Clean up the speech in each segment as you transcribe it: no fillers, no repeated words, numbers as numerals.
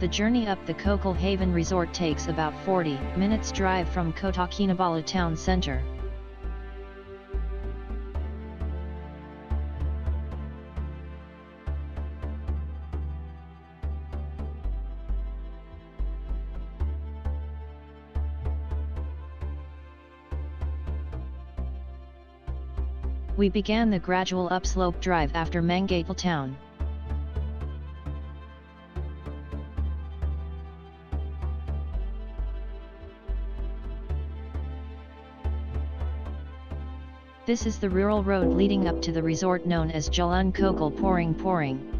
The journey up the Kokol Haven Resort takes about 40 minutes drive from Kota Kinabalu town center. We began the gradual upslope drive after Mangatal town. This is the rural road leading up to the resort known as Jalan Kokol Poring.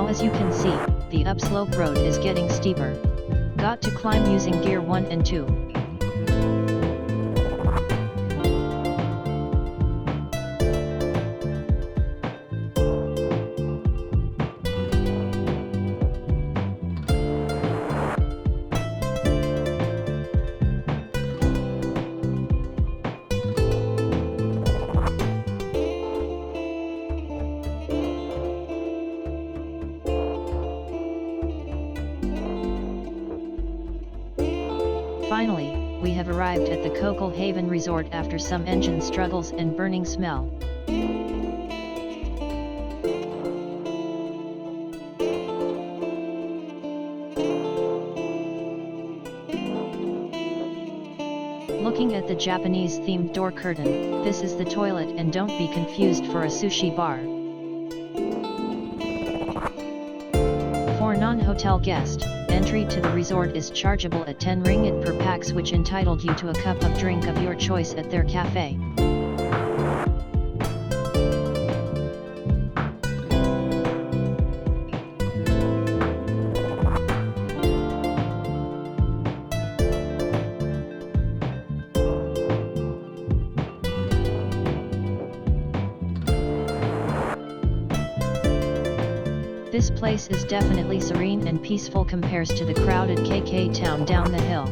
As you can see, the upslope road is getting steeper. Got to climb using gear 1 and 2. Finally, we have arrived at the Kokol Haven Resort after some engine struggles and burning smell. Looking at the Japanese-themed door curtain, this is the toilet, and don't be confused for a sushi bar. For non-hotel guest, entry to the resort is chargeable at 10 ringgit per pax, which entitled you to a cup of drink of your choice at their cafe. This place is definitely serene and peaceful compares to the crowded KK town down the hill.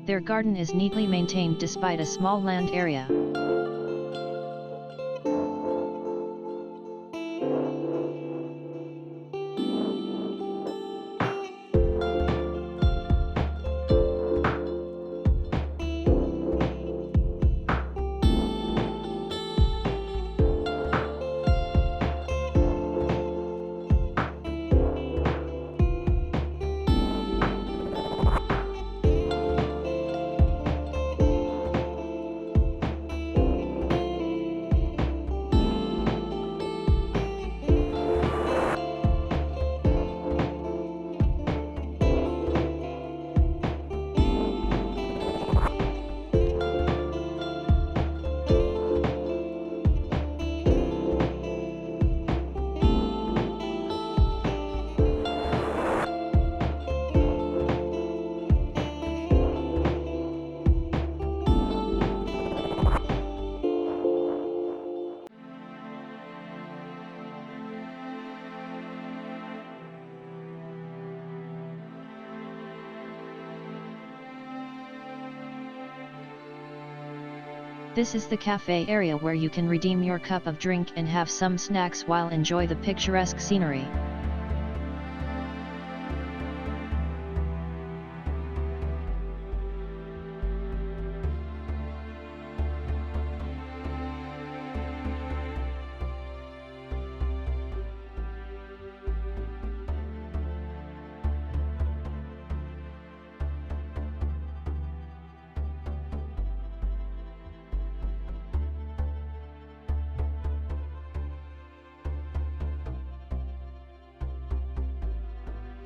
Their garden is neatly maintained despite a small land area. This is the cafe area where you can redeem your cup of drink and have some snacks while enjoy the picturesque scenery.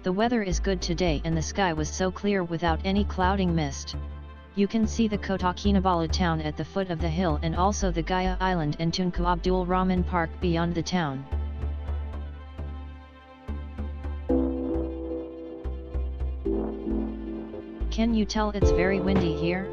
The weather is good today and the sky was so clear without any clouding mist. You can see the Kota Kinabalu town at the foot of the hill and also the Gaya Island and Tunku Abdul Rahman Park beyond the town. Can you tell it's very windy here?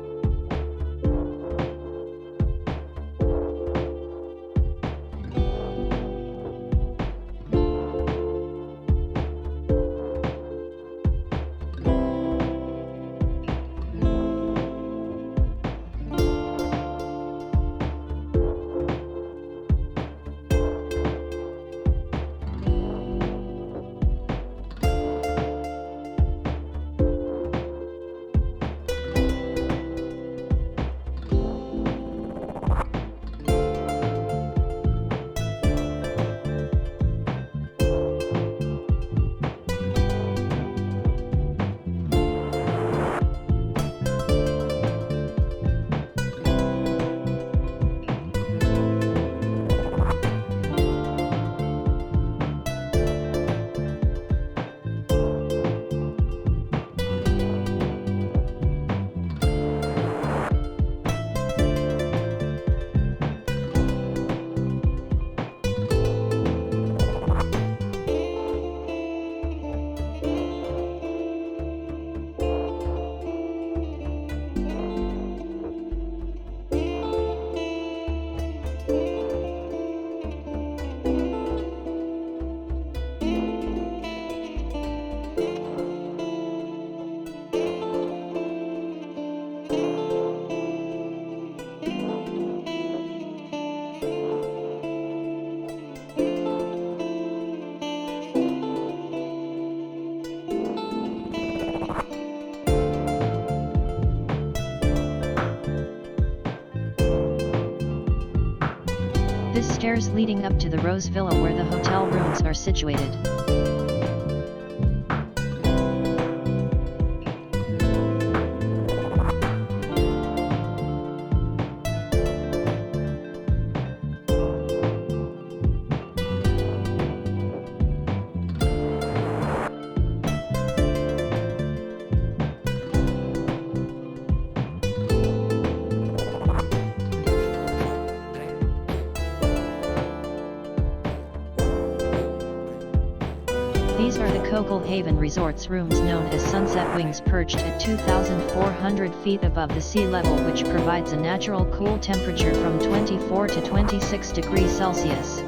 This stairs leading up to the Rose Villa where the hotel rooms are situated. These are the Kokol Haven Resort's rooms known as Sunset Wings, perched at 2,400 feet above the sea level, which provides a natural cool temperature from 24 to 26 degrees Celsius.